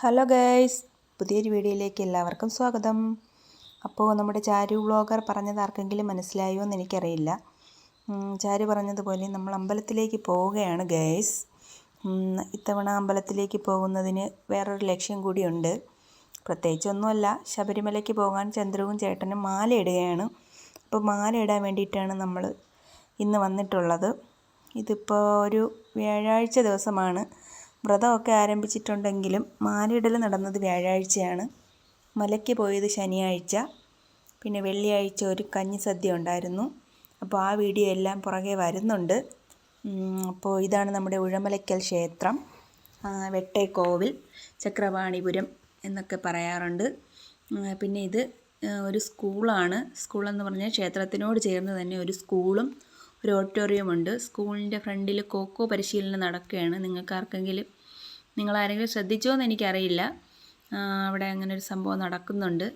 Hello guys, പുതിയൊരു വീഡിയോയിലേക്ക് എല്ലാവർക്കും സ്വാഗതം. അപ്പോൾ നമ്മുടെ ചാരു വ്ളോഗർ പറഞ്ഞത് ആർക്കെങ്കിലും മനസ്സിലായോ എന്ന് എനിക്കറിയില്ല. ചാരു പറഞ്ഞതുപോലെ നമ്മൾ അമ്പലത്തിലേക്ക് പോവുകയാണ് ഗൈസ്. ഇത്തവണ അമ്പലത്തിലേക്ക് പോകുന്നതിന് വേറൊരു ലക്ഷ്യം കൂടിയുണ്ട്. പ്രത്യേകിച്ചൊന്നുമല്ല, ശബരിമലയ്ക്ക് പോകാൻ ചന്ദ്രുവും ചേട്ടനും മാല ഇടുകയാണ്. അപ്പോൾ മാല ഇടാൻ വേണ്ടിയിട്ടാണ് നമ്മൾ ഇന്ന് വന്നിട്ടുള്ളത്. ഇതിപ്പോൾ ഒരു വ്യാഴാഴ്ച ദിവസമാണ്. വ്രതമൊക്കെ ആരംഭിച്ചിട്ടുണ്ടെങ്കിലും മാലയിടൽ നടന്നത് വ്യാഴാഴ്ചയാണ്. മലയ്ക്ക് പോയത് ശനിയാഴ്ച, പിന്നെ വെള്ളിയാഴ്ച ഒരു കഞ്ഞി സദ്യ ഉണ്ടായിരുന്നു. അപ്പോൾ ആ വീഡിയോ എല്ലാം പുറകെ വരുന്നുണ്ട്. അപ്പോൾ ഇതാണ് നമ്മുടെ ഉഴമലയ്ക്കൽ ക്ഷേത്രം, വെട്ടേക്കോവിൽ, ചക്രപാണിപുരം എന്നൊക്കെ പറയാറുണ്ട്. പിന്നെ ഇത് ഒരു സ്കൂളാണ്. സ്കൂളെന്ന് പറഞ്ഞാൽ ക്ഷേത്രത്തിനോട് ചേർന്ന് തന്നെ ഒരു സ്കൂളും ഒരു ഓഡിറ്റോറിയമുണ്ട്. സ്കൂളിൻ്റെ ഫ്രണ്ടിൽ കോക്കോ പരിശീലനം നടക്കുകയാണ്. നിങ്ങളാരെങ്കിലും ശ്രദ്ധിച്ചോ എന്ന് എനിക്കറിയില്ല. അവിടെ അങ്ങനെ ഒരു സംഭവം നടക്കുന്നുണ്ട്.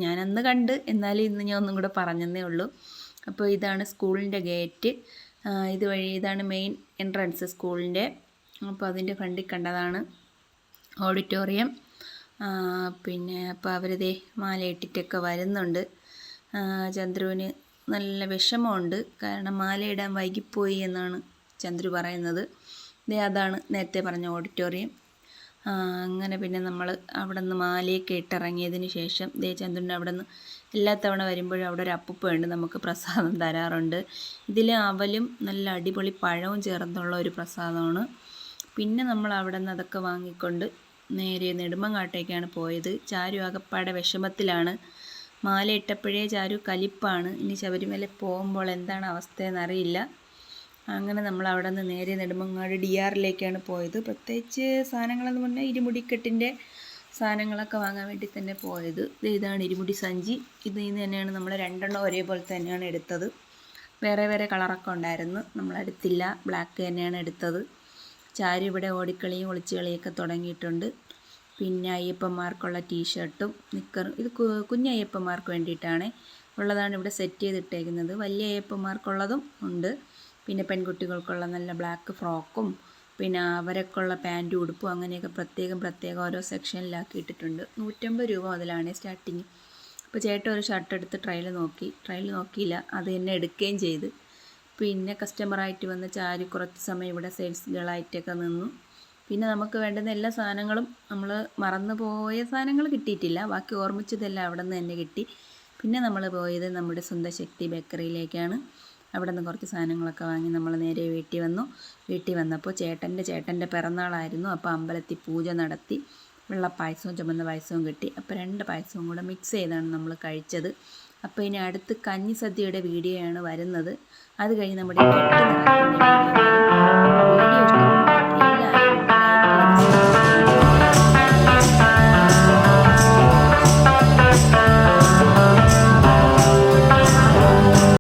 ഞാനന്ന് കണ്ട്, എന്നാലും ഇന്ന് ഞാൻ ഒന്നും കൂടെ പറഞ്ഞതേ ഉള്ളൂ. അപ്പോൾ ഇതാണ് സ്കൂളിൻ്റെ ഗേറ്റ്. ഇതാണ് മെയിൻ എൻട്രൻസ് സ്കൂളിൻ്റെ. അപ്പോൾ അതിൻ്റെ ഫ്രണ്ടിൽ കണ്ടതാണ് ഓഡിറ്റോറിയം. പിന്നെ അപ്പോൾ അവരിതേ മാലയിട്ടിട്ടൊക്കെ വരുന്നുണ്ട്. ചന്ദ്രുവിന് നല്ല വിഷമമുണ്ട്, കാരണം മാലയിടാൻ വൈകിപ്പോയി എന്നാണ് ചന്ദ്രു പറയുന്നത്. അതാണ് നേരത്തെ പറഞ്ഞ ഓഡിറ്റോറിയം. അങ്ങനെ പിന്നെ നമ്മൾ അവിടെ നിന്ന് മാലയൊക്കെ ഇട്ടിറങ്ങിയതിന് ശേഷം ചന്ദ്രൻ്റെ അവിടെ നിന്ന് എല്ലാ തവണ വരുമ്പോഴും അവിടെ ഒരു അപ്പുപ്പയുണ്ട്, നമുക്ക് പ്രസാദം തരാറുണ്ട്. ഇതിൽ അവലും നല്ല അടിപൊളി പഴവും ചേർന്നുള്ള ഒരു പ്രസാദമാണ്. പിന്നെ നമ്മൾ അവിടെ നിന്ന് അതൊക്കെ വാങ്ങിക്കൊണ്ട് നേരെ നെടുമങ്ങാട്ടേക്കാണ് പോയത്. ചാരു ആകപ്പാടെ വിഷമത്തിലാണ്. മാല ഇട്ടപ്പോഴേ ചാരു കലിപ്പാണ്. ഇനി ശബരിമല പോകുമ്പോൾ എന്താണ് അവസ്ഥയെന്നറിയില്ല. അങ്ങനെ നമ്മൾ അവിടെ നിന്ന് നേരെ നെടുമങ്ങാട് DRലേക്കാണ് പോയത്. പ്രത്യേകിച്ച് സാധനങ്ങളെന്ന് പറഞ്ഞാൽ ഇരുമുടിക്കെട്ടിൻ്റെ സാധനങ്ങളൊക്കെ വാങ്ങാൻ വേണ്ടി തന്നെ പോയത്. ഇതാണ് ഇരുമുടി സഞ്ചി. ഇതിൽ നിന്ന് തന്നെയാണ് നമ്മൾ രണ്ടെണ്ണം ഒരേപോലെ തന്നെയാണ് എടുത്തത്. വേറെ വേറെ കളറൊക്കെ ഉണ്ടായിരുന്നു, നമ്മളെടുത്തില്ല. ബ്ലാക്ക് തന്നെയാണ് എടുത്തത്. ചാരു ഇവിടെ ഓടിക്കളിയും ഒളിച്ചുകളിയൊക്കെ തുടങ്ങിയിട്ടുണ്ട്. പിന്നെ അയ്യപ്പന്മാർക്കുള്ള ടീഷർട്ടും നിക്കറും, ഇത് കുഞ്ഞയ്യപ്പന്മാർക്ക് വേണ്ടിയിട്ടാണ് ഉള്ളതാണ് ഇവിടെ സെറ്റ് ചെയ്തിട്ടേക്കുന്നത്. വലിയ അയ്യപ്പന്മാർക്കുള്ളതും ഉണ്ട്. പിന്നെ പെൺകുട്ടികൾക്കുള്ള നല്ല ബ്ലാക്ക് ഫ്രോക്കും, പിന്നെ അവരൊക്കെയുള്ള പാൻറ്റും ഉടുപ്പും, അങ്ങനെയൊക്കെ പ്രത്യേകം ഓരോ സെക്ഷനിലാക്കി ഇട്ടിട്ടുണ്ട്. 150 രൂപ മുതലാണ് സ്റ്റാർട്ടിങ്. അപ്പോൾ ചേട്ടൻ ഒരു ഷർട്ട് എടുത്ത് ട്രയൽ നോക്കിയില്ല, അത് തന്നെ എടുക്കുകയും ചെയ്ത്. പിന്നെ കസ്റ്റമറായിട്ട് വന്ന ചാരു കുറച്ച് സമയം ഇവിടെ സെയിൽസ് ഗേളായിട്ടൊക്കെ നിന്നു. പിന്നെ നമുക്ക് വേണ്ടുന്ന എല്ലാ സാധനങ്ങളും, നമ്മൾ മറന്നു പോയ സാധനങ്ങൾ കിട്ടിയിട്ടില്ല, ബാക്കി ഓർമ്മിച്ചതെല്ലാം അവിടെ നിന്ന് തന്നെ കിട്ടി. പിന്നെ നമ്മൾ പോയത് നമ്മുടെ സ്വന്തം ശക്തി ബേക്കറിയിലേക്കാണ്. അവിടെ നിന്ന് കുറച്ച് സാധനങ്ങളൊക്കെ വാങ്ങി നമ്മൾ നേരെ വീട്ടിൽ വന്നപ്പോൾ ചേട്ടൻ്റെ പിറന്നാളായിരുന്നു. അപ്പോൾ അമ്പലത്തിൽ പൂജ നടത്തി വെള്ളപ്പായസവും ചുമന്ന പായസവും കിട്ടി. അപ്പോൾ 2 പായസവും കൂടെ മിക്സ് ചെയ്താണ് നമ്മൾ കഴിച്ചത്. അപ്പോൾ ഇനി അടുത്ത് കഞ്ഞി സദ്യയുടെ വീഡിയോയാണ് വരുന്നത്. അത് കഴിഞ്ഞ് നമ്മുടെ വീഡിയോ ഇഷ്ടപ്പെട്ടു